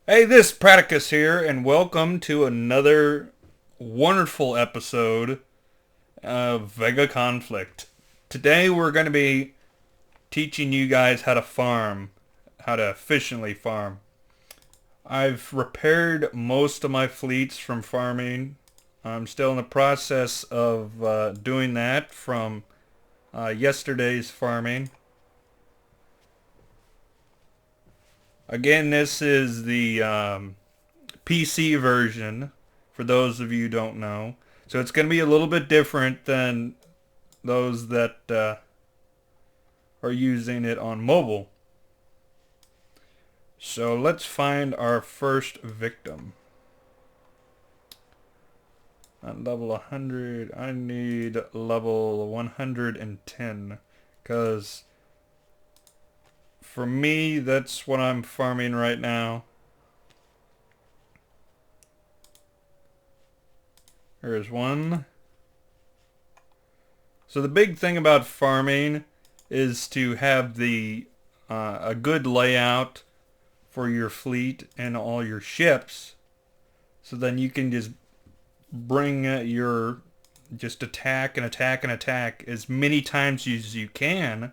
Hey, this is Pratticious here, and welcome to another wonderful episode of Vega Conflict. Today we're going to be teaching you guys how to farm, how to efficiently farm. I've repaired most of my fleets from farming. I'm still in the process of doing that from yesterday's farming. Again, this is the PC version, for those of you who don't know. So it's going to be a little bit different than those that are using it on mobile. So let's find our first victim. At level 100, I need level 110, because for me, that's what I'm farming right now. There's one. So the big thing about farming is to have a good layout for your fleet and all your ships, so then you can just bring your just attack and attack and attack as many times as you can.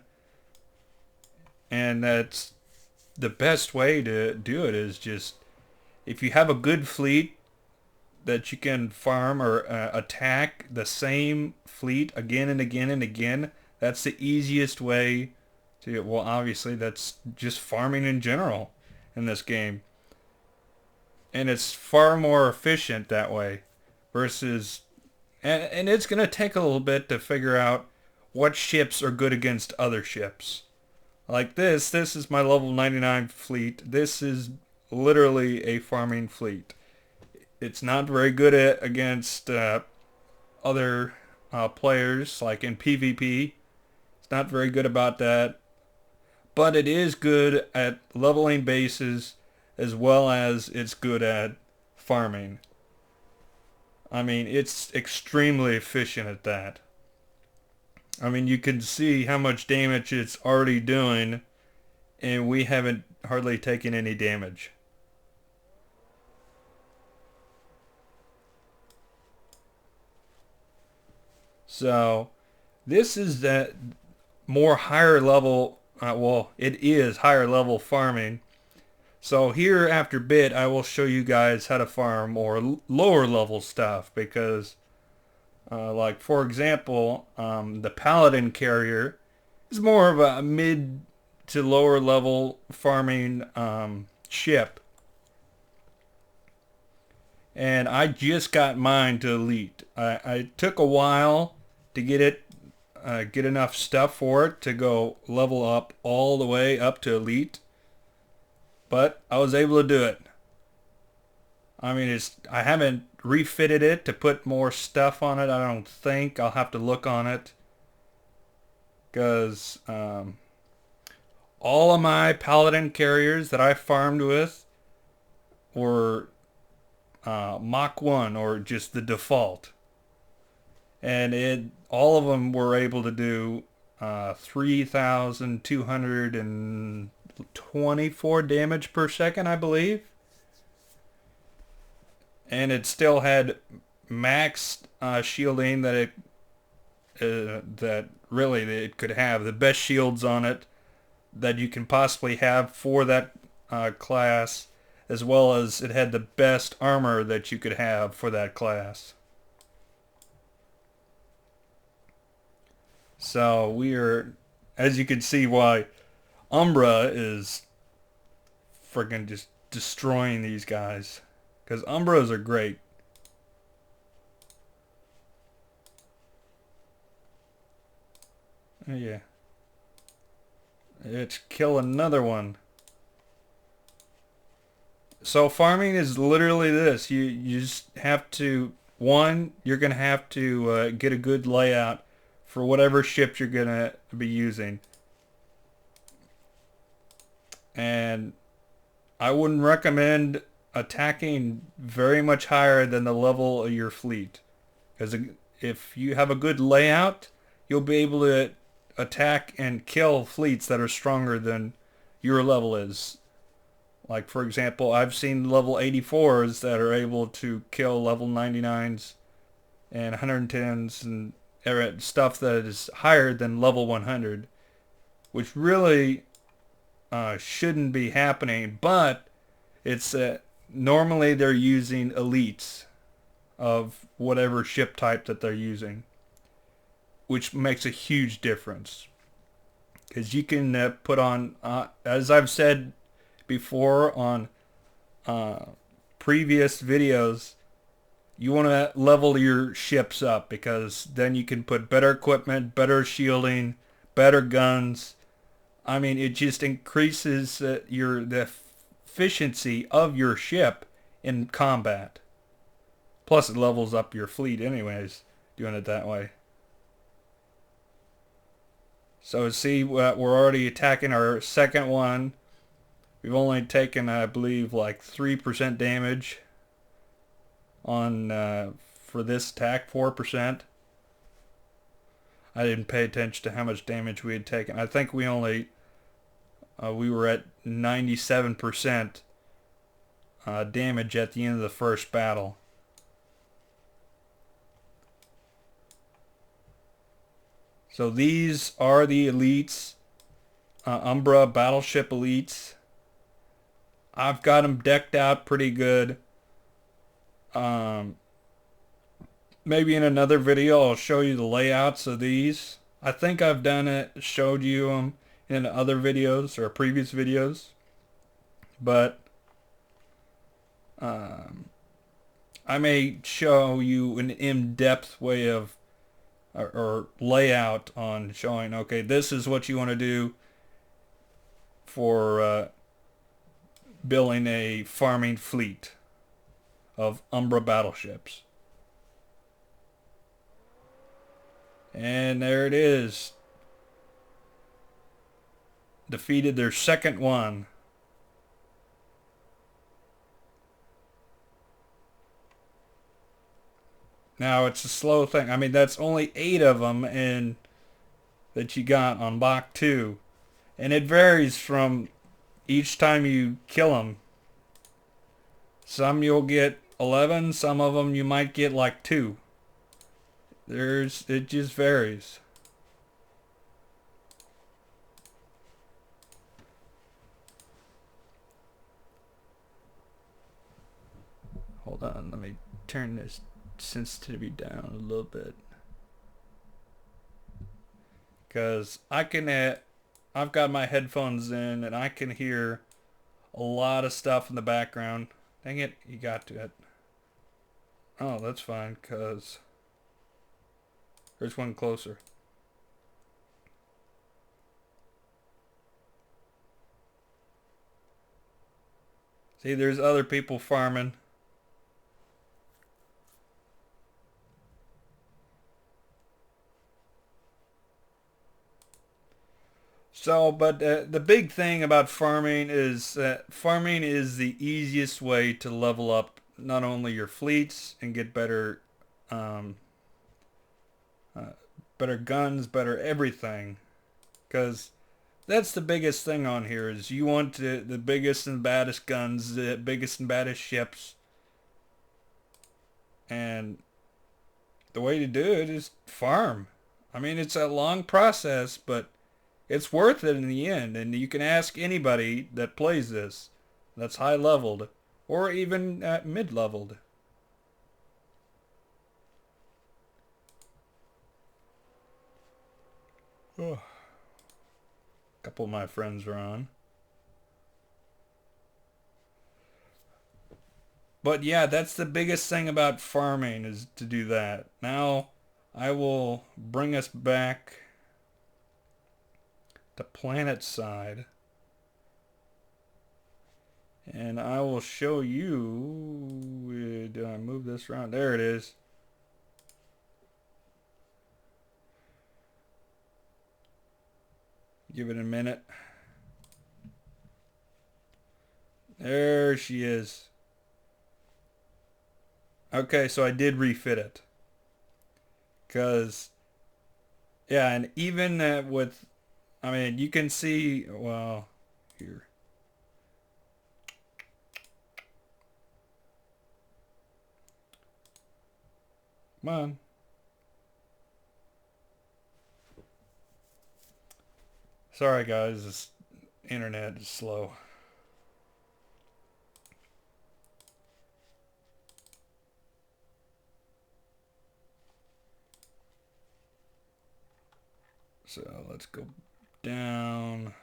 And that's the best way to do it, is just if you have a good fleet that you can farm or attack the same fleet again and again and again. That's the easiest way to, well, obviously that's just farming in general in this game. And it's far more efficient that way versus, and it's going to take a little bit to figure out what ships are good against other ships. Like this is my level 99 fleet. This is literally a farming fleet. It's not very good against other players, like in PvP. It's not very good about that. But it is good at leveling bases, as well as it's good at farming. I mean, it's extremely efficient at that. I mean, you can see how much damage it's already doing, and we haven't hardly taken any damage. So this is that more higher level, well, it is higher level farming. So here after bit, I will show you guys how to farm more lower level stuff, because like for example, the Paladin carrier is more of a mid to lower level farming ship. And I just got mine to elite. I took a while to get enough stuff for it to go level up all the way up to elite, but I was able to do it. I mean, I haven't refitted it to put more stuff on it. I don't think. I'll have to look on it, because all of my Paladin carriers that I farmed with were Mach 1, or just the default. And all of them were able to do 3,224 damage per second, I believe. And it still had max shielding that really it could have. The best shields on it that you can possibly have for that class, as well as it had the best armor that you could have for that class. So we are, as you can see, why Umbra is freaking just destroying these guys. Because Umbras are great. Yeah. Let's kill another one. So farming is literally this. You just have to, one, you're going to have to get a good layout for whatever ship you're going to be using. And I wouldn't recommend attacking very much higher than the level of your fleet. Because if you have a good layout, you'll be able to attack and kill fleets that are stronger than your level is. Like, for example, I've seen level 84s that are able to kill level 99s and 110s and stuff that is higher than level 100, which really shouldn't be happening, but it's normally they're using elites of whatever ship type that they're using, which makes a huge difference. Because you can put on, as I've said before on previous videos, you want to level your ships up because then you can put better equipment, better shielding, better guns. I mean, it just increases the efficiency of your ship in combat. Plus, it levels up your fleet anyways, doing it that way. So see, we're already attacking our second one. We've only taken, I believe, like 3% damage on for this attack, 4%. I didn't pay attention to how much damage we had taken. I think we only we were at 97% damage at the end of the first battle. So these are the elites, Umbra battleship elites. I've got them decked out pretty good. Maybe in another video I'll show you the layouts of these. I think I've done it, showed you them in other videos or previous videos. But I may show you an in-depth way of or layout on showing, okay, this is what you want to do for building a farming fleet of Umbra battleships. And there it is. Defeated their second one. Now it's a slow thing. I mean, that's only 8 of them and that you got on Bach 2. And it varies from each time you kill them. Some you'll get 11, some of them you might get like 2. It just varies. Hold on, let me turn this sensitivity down a little bit. Because I can, I've got my headphones in and I can hear a lot of stuff in the background. Dang it, you got to it. Oh, that's fine, because there's one closer. See, there's other people farming. So, but the big thing about farming is farming is the easiest way to level up not only your fleets and get better, better guns, better everything. Because that's the biggest thing on here is you want the biggest and baddest guns, the biggest and baddest ships. And the way to do it is farm. I mean, it's a long process, but it's worth it in the end, and you can ask anybody that plays this that's high leveled or even mid leveled. Oh. A couple of my friends are on. But yeah, that's the biggest thing about farming is to do that. Now I will bring us back to planet side. And I will show you, did I move this around? There it is. Give it a minute. There she is. Okay, so I did refit it. Because, yeah, and even with, I mean, you can see, well, here. Come on. Sorry guys, this internet is slow. So let's go down.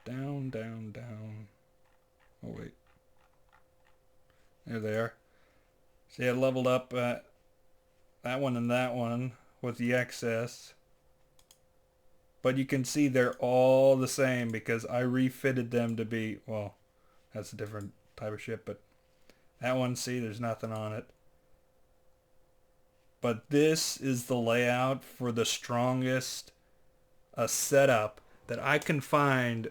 Down, down, down. Oh wait. There they are. See, I leveled up that one and that one with the excess. But you can see they're all the same because I refitted them to be, well, that's a different type of ship, but that one, see, there's nothing on it. But this is the layout for the strongest setup that I can find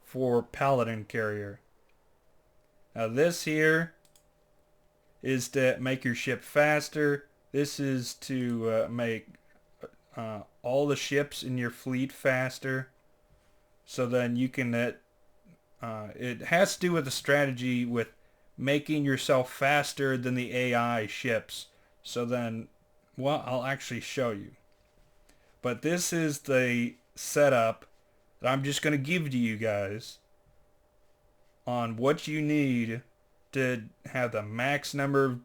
for Paladin carrier. Now this here is to make your ship faster. This is to make all the ships in your fleet faster. So then you can, it has to do with the strategy with making yourself faster than the AI ships. So then, well, I'll actually show you. But this is the setup that I'm just going to give to you guys on what you need to have the max number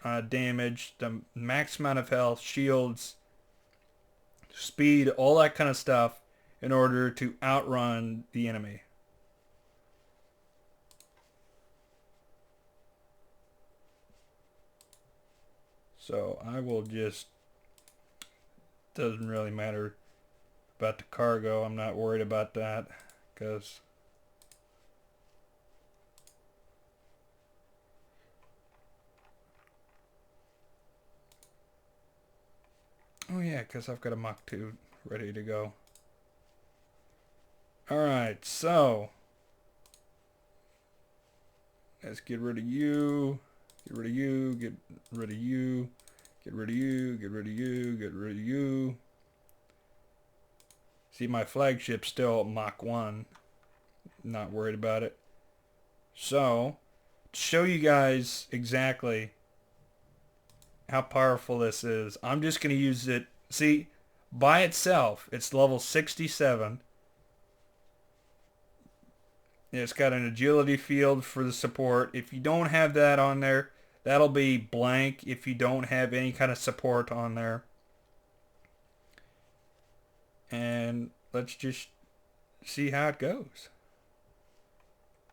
of damage, the max amount of health, shields, speed, all that kind of stuff in order to outrun the enemy. So I will just, doesn't really matter about the cargo. I'm not worried about that because oh yeah, because I've got a Mach 2 ready to go. Alright, so let's get rid of you, get rid of you, get rid of you, get rid of you, get rid of you, get rid of you. See, my flagship's still Mach 1. Not worried about it. So, to show you guys exactly how powerful this is, I'm just going to use it. See, by itself, it's level 67. It's got an agility field for the support. If you don't have that on there, that'll be blank if you don't have any kind of support on there. And let's just see how it goes.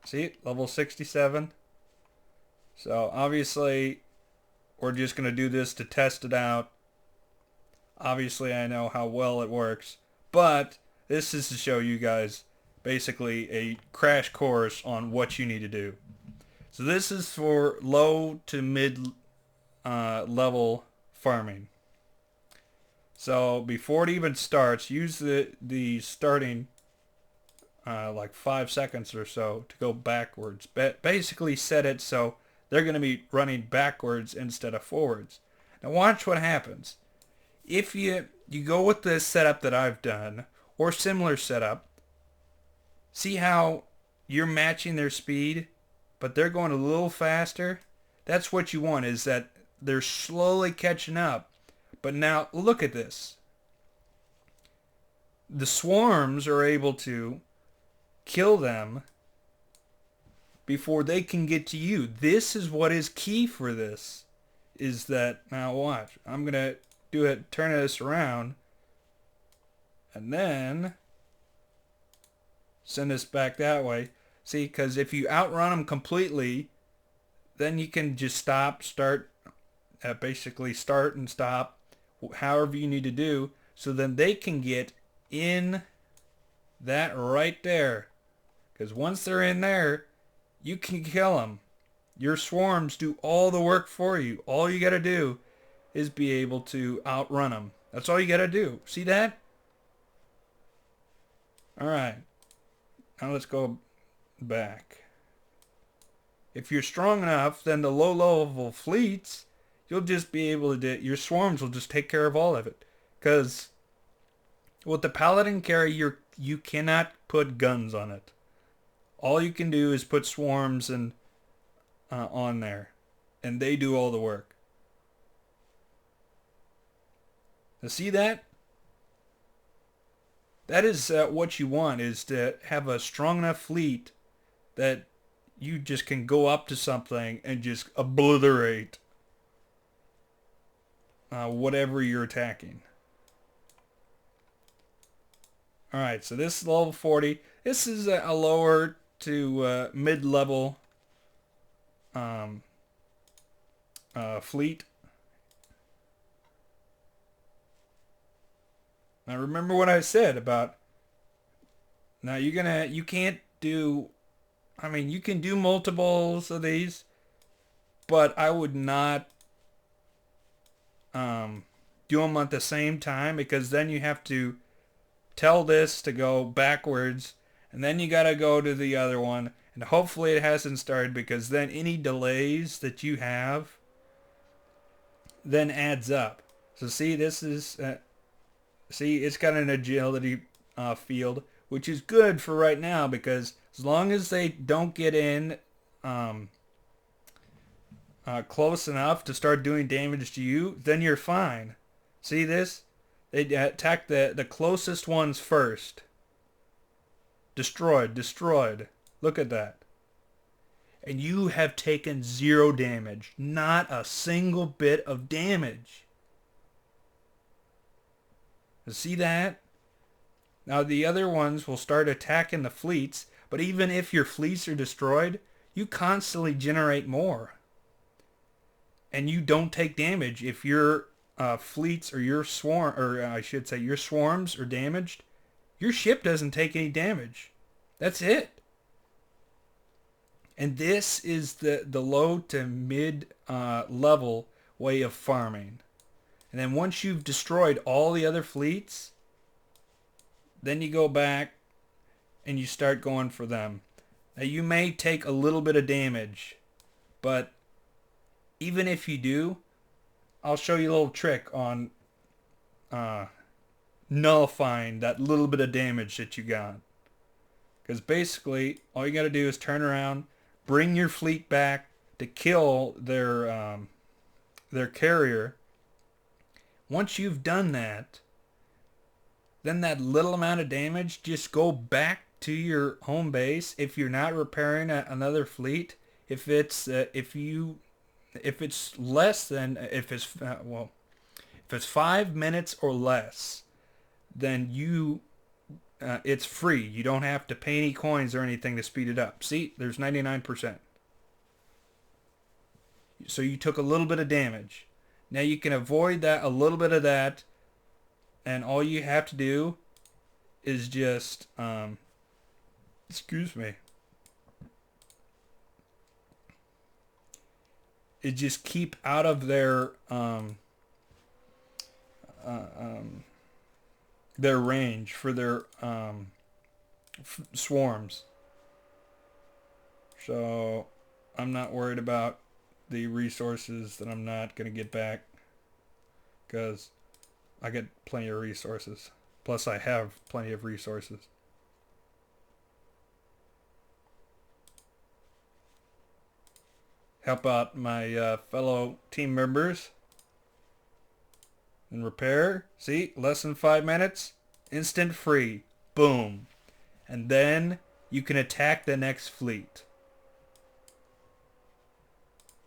See, level 67. So obviously we're just going to do this to test it out. Obviously I know how well it works, but this is to show you guys basically a crash course on what you need to do. So this is for low to mid level farming. So before it even starts, use the starting like 5 seconds or so to go backwards. Basically set it so they're going to be running backwards instead of forwards. Now watch what happens. If you go with the setup that I've done or similar setup, see how you're matching their speed, but they're going a little faster? That's what you want, is that they're slowly catching up. But now look at this. The swarms are able to kill them before they can get to you. This is what is key for this. Is that, now watch, I'm going to do it, turn this around, and then send this back that way. See, because if you outrun them completely, then you can just stop, start, basically start and stop, however you need to do, so then they can get in that right there. Because once they're in there, you can kill them. Your swarms do all the work for you. All you got to do is be able to outrun them. That's all you got to do. See that? Alright. Now let's go back. If you're strong enough, then the low level fleets, you'll just be able to, your swarms will just take care of all of it. Because with the Paladin carrier, you cannot put guns on it. All you can do is put swarms and on there, and they do all the work. Now see that? That is what you want, is to have a strong enough fleet that you just can go up to something and just obliterate whatever you're attacking. Alright, so this is level 40. This is a lower to mid-level fleet. Now remember what I said about, now you can't do, I mean, you can do multiples of these, but I would not do them at the same time, because then you have to tell this to go backwards, and then you gotta go to the other one, and hopefully it hasn't started, because then any delays that you have then adds up. So see, this is see, it's got an agility field, which is good for right now, because as long as they don't get in close enough to start doing damage to you, then you're fine. See this? They attack the closest ones first. Destroyed, destroyed. Look at that. And you have taken 0 damage. Not a single bit of damage. See that? Now the other ones will start attacking the fleets, but even if your fleets are destroyed, you constantly generate more. And you don't take damage if your fleets or your swarm, or I should say your swarms are damaged. Your ship doesn't take any damage. That's it. And this is the low to mid level way of farming. And then once you've destroyed all the other fleets, then you go back and you start going for them. Now you may take a little bit of damage, but even if you do, I'll show you a little trick on nullifying that little bit of damage that you got. Because basically, all you got to do is turn around, bring your fleet back to kill their carrier. Once you've done that, then that little amount of damage, just go back to your home base. If you're not repairing another fleet, if it's less than, if it's 5 minutes or less, then it's free. You don't have to pay any coins or anything to speed it up. See, there's 99%. So you took a little bit of damage. Now you can avoid that, a little bit of that, and all you have to do is just, excuse me, is just keep out of their range for their swarms. So I'm not worried about the resources that I'm not going to get back, because I get plenty of resources. Plus I have plenty of resources. Help out my fellow team members and repair. See, less than 5 minutes, instant free. Boom. And then you can attack the next fleet.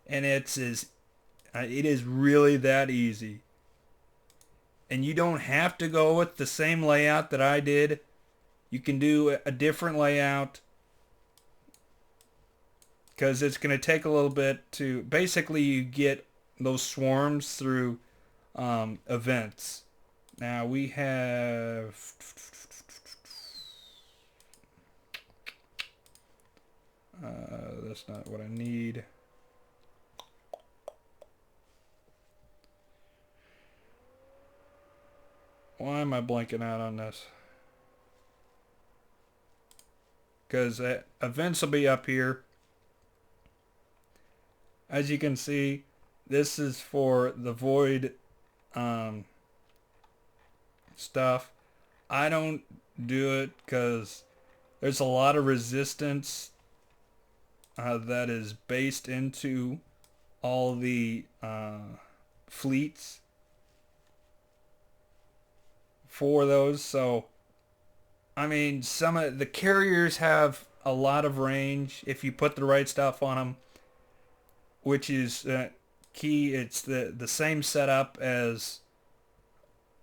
And it is really that easy. And you don't have to go with the same layout that I did. You can do a different layout, because it's going to take a little bit to, basically you get those swarms through events. Now we have that's not what I need. Why am I blanking out on this? Because events will be up here. As you can see, this is for the void stuff. I don't do it because there's a lot of resistance that is based into all the fleets. for those. So I mean, some of the carriers have a lot of range if you put the right stuff on them, which is key. It's the same setup as,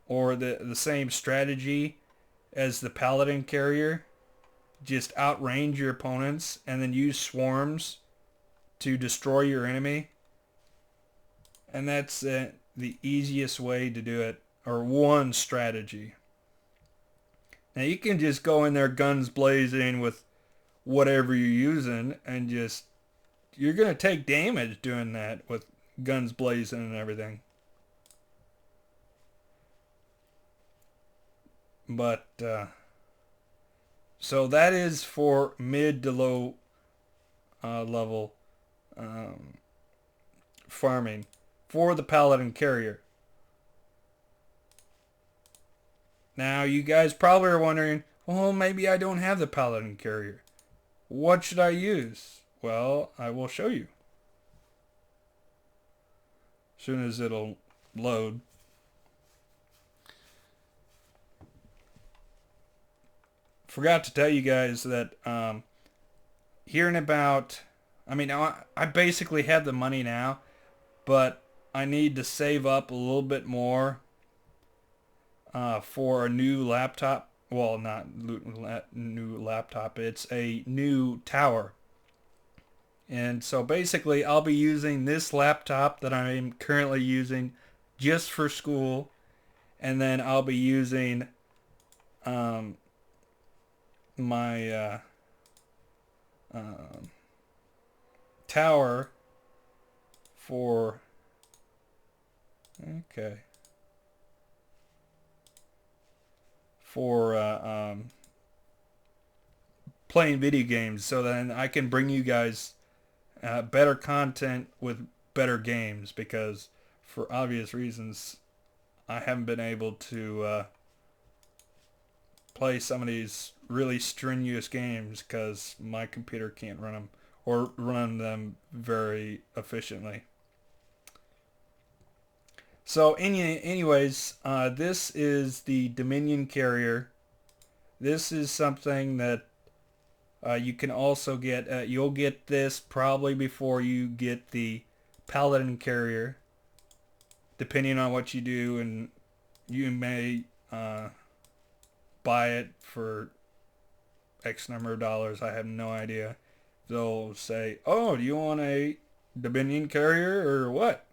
or the same strategy as the Paladin carrier. Just outrange your opponents and then use swarms to destroy your enemy. And that's the easiest way to do it, or one strategy. Now you can just go in there guns blazing with whatever you're using and just, you're going to take damage doing that with guns blazing and everything. But so that is for mid to low level farming for the Paladin carrier. Now you guys probably are wondering, well, maybe I don't have the Paladin carrier. What should I use? Well, I will show you as soon as it'll load. Forgot to tell you guys that here in about, I mean, I basically have the money now, but I need to save up a little bit more for a new laptop. Well, not new laptop. It's a new tower. And so basically I'll be using this laptop that I'm currently using just for school. And then I'll be using my tower for, okay, for playing video games, so then I can bring you guys better content with better games, because for obvious reasons I haven't been able to play some of these really strenuous games because my computer can't run them, or run them very efficiently. So anyways, this is the Dominion carrier. This is something that you can also get. You'll get this probably before you get the Paladin carrier, depending on what you do, and you may buy it for X number of dollars. I have no idea. They'll say, oh, do you want a Dominion carrier or what?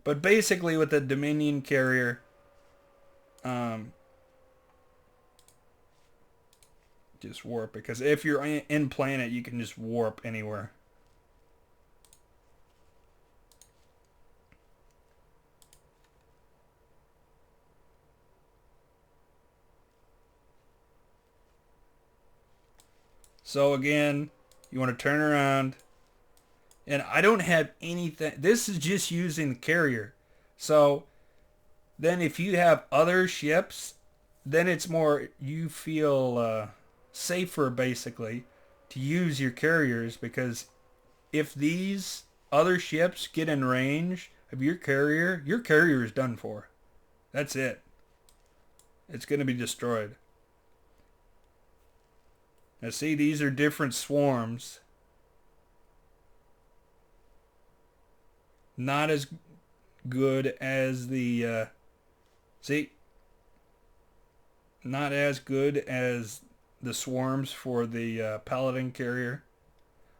But basically with the Dominion carrier, just warp, because if you're in planet, you can just warp anywhere. So again, you want to turn around, and I don't have anything. This is just using the carrier. So then if you have other ships, then it's more, you feel safer basically to use your carriers, because if these other ships get in range of your carrier is done for. That's it. It's going to be destroyed. Now see, these are different swarms. Not as good as the, see? Not as good as the swarms for the Paladin carrier.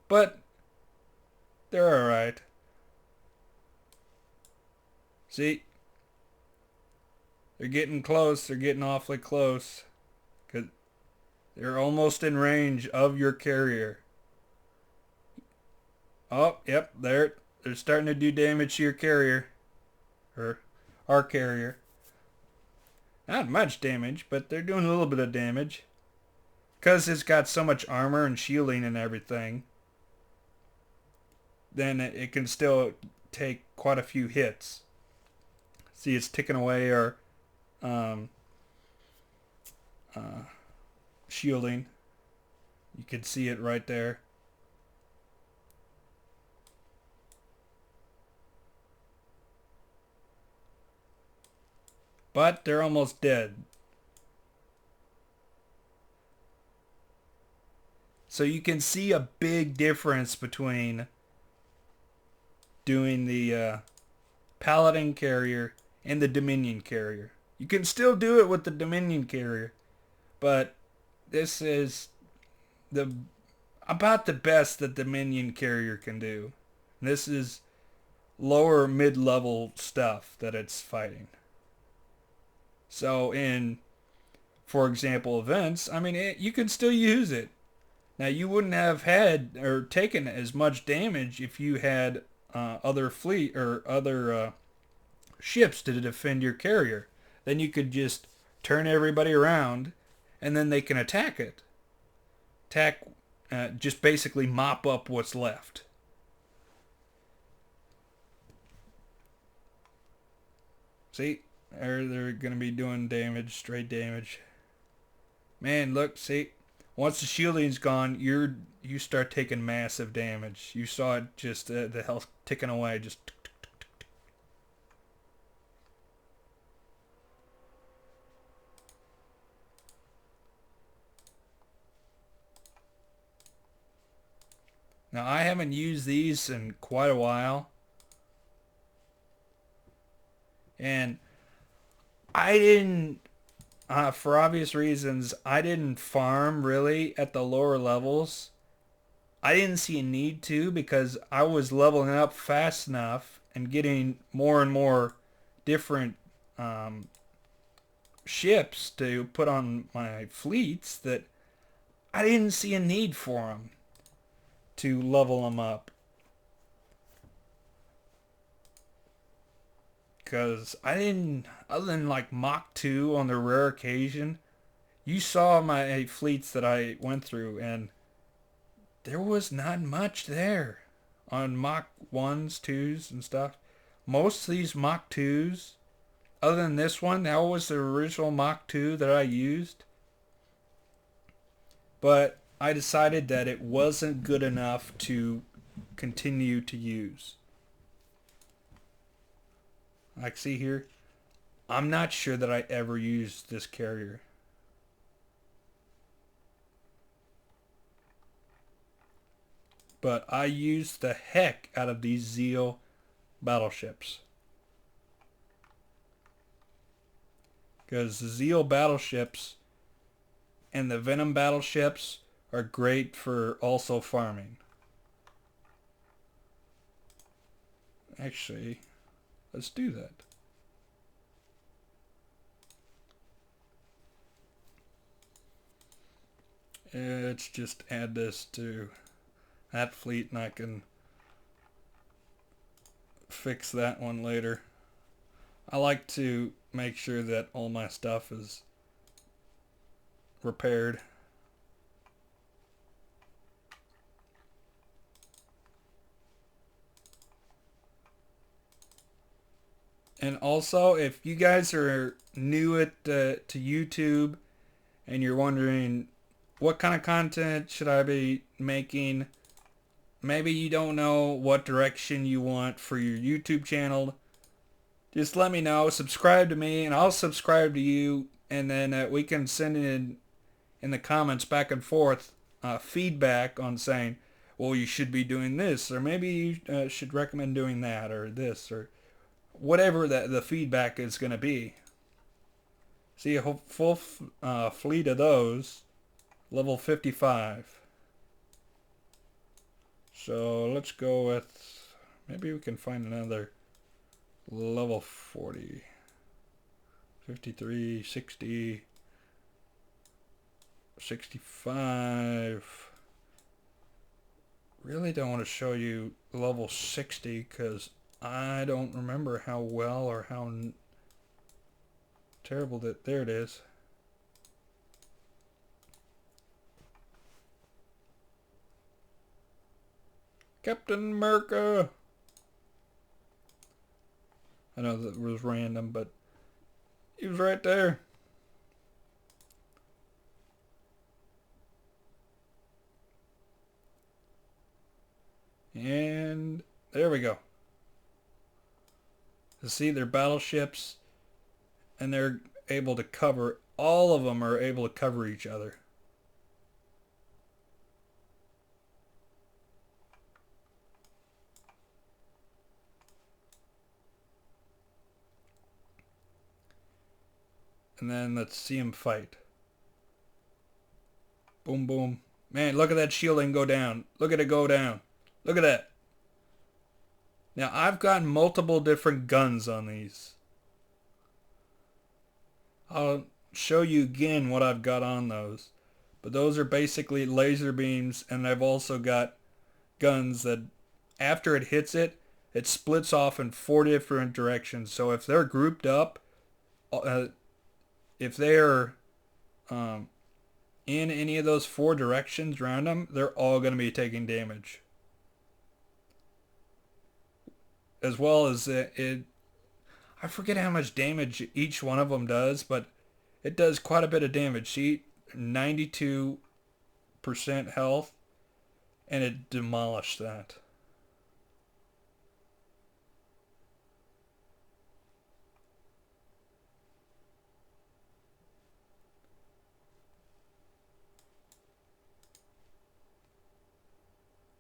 But they're alright. See? They're getting close. They're getting awfully close. Because they're almost in range of your carrier. Oh, yep, they're starting to do damage to your carrier. Or our carrier. Not much damage, but they're doing a little bit of damage. Because it's got so much armor and shielding and everything, then it can still take quite a few hits. See, it's ticking away our shielding. You can see it right there. but they're almost dead. So you can see a big difference between doing the Paladin carrier and the Dominion carrier. You can still do it with the Dominion carrier, but this is the about the best that the Dominion carrier can do. This is lower mid-level stuff that it's fighting. So in, for example, events, I mean, you can still use it. Now you wouldn't have had or taken as much damage if you had other fleet or other ships to defend your carrier. Then you could just turn everybody around, and then they can attack it. Just basically mop up what's left. See, they're going to be doing damage, straight damage. Man, look, see, once the shielding's gone, you start taking massive damage. You saw it just the health ticking away, just. Now I haven't used these in quite a while, and I didn't. For obvious reasons, I didn't farm really at the lower levels. I didn't see a need to because I was leveling up fast enough and getting more and more different ships to put on my fleets that I didn't see a need for them to level them up. Because I didn't, other than like Mach 2 on the rare occasion, you saw my fleets that I went through and there was not much there on Mach 1s, 2s and stuff. Most of these Mach 2s, other than this one, that was the original Mach 2 that I used. But I decided that it wasn't good enough to continue to use. Like, see here, I'm not sure that I ever used this carrier. But I used the heck out of these Zeal battleships. Because the Zeal battleships and the Venom battleships are great for also farming. Actually, let's do that. Let's just add this to that fleet and I can fix that one later. I like to make sure that all my stuff is repaired. And also, if you guys are new to YouTube and you're wondering what kind of content should I be making, maybe you don't know what direction you want for your YouTube channel, just let me know. Subscribe to me and I'll subscribe to you, and then we can send in the comments back and forth feedback on saying, well, you should be doing this, or maybe you should recommend doing that, or this, or whatever the feedback is going to be. See, a full fleet of those, level 55. So let's go with, maybe we can find another level 40, 53, 60, 65. Really don't want to show you level 60 because I don't remember how well or how terrible that. There it is. Captain America. I know that was random, but he was right there. And there we go. To see their battleships and they're able to cover, all of them are able to cover each other. And then let's see them fight. Boom, boom. Man, look at that shielding go down. Look at it go down. Look at that. Now, I've got multiple different guns on these. I'll show you again what I've got on those. But those are basically laser beams, and I've also got guns that after it hits it, it splits off in 4 different directions. So if they're grouped up, if they're in any of those 4 directions around them, they're all going to be taking damage. As well as I forget how much damage each one of them does, but it does quite a bit of damage. See, 92% health, and it demolished that.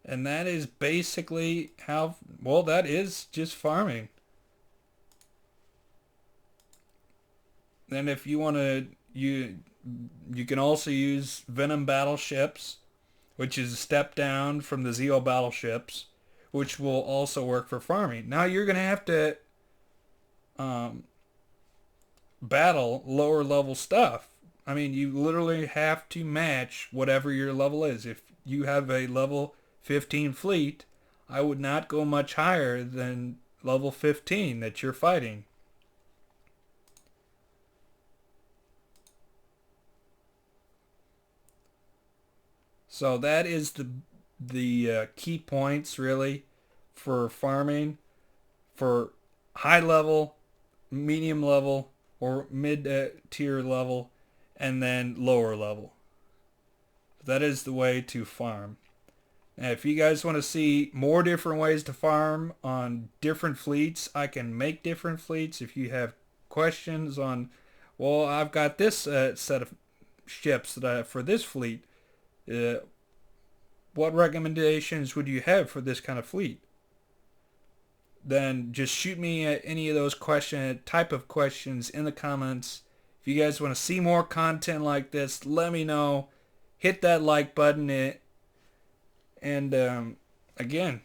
And that is basically how, well, that is just farming. And if you want to, you can also use Venom battleships, which is a step down from the Zeo battleships, which will also work for farming. Now you're going to have to battle lower level stuff. I mean, you literally have to match whatever your level is. If you have a level 15 fleet, I would not go much higher than level 15 that you're fighting. So that is the key points really for farming, for high level, medium level, or mid tier level, and then lower level. That is the way to farm. Now, if you guys want to see more different ways to farm on different fleets, I can make different fleets. If you have questions on, well, I've got this set of ships that I have for this fleet. What recommendations would you have for this kind of fleet? Then just shoot me any of those type of questions in the comments. If you guys want to see more content like this, let me know. Hit that like button. And again,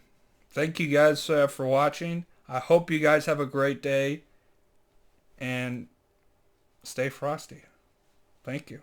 thank you guys for watching. I hope you guys have a great day. And stay frosty. Thank you.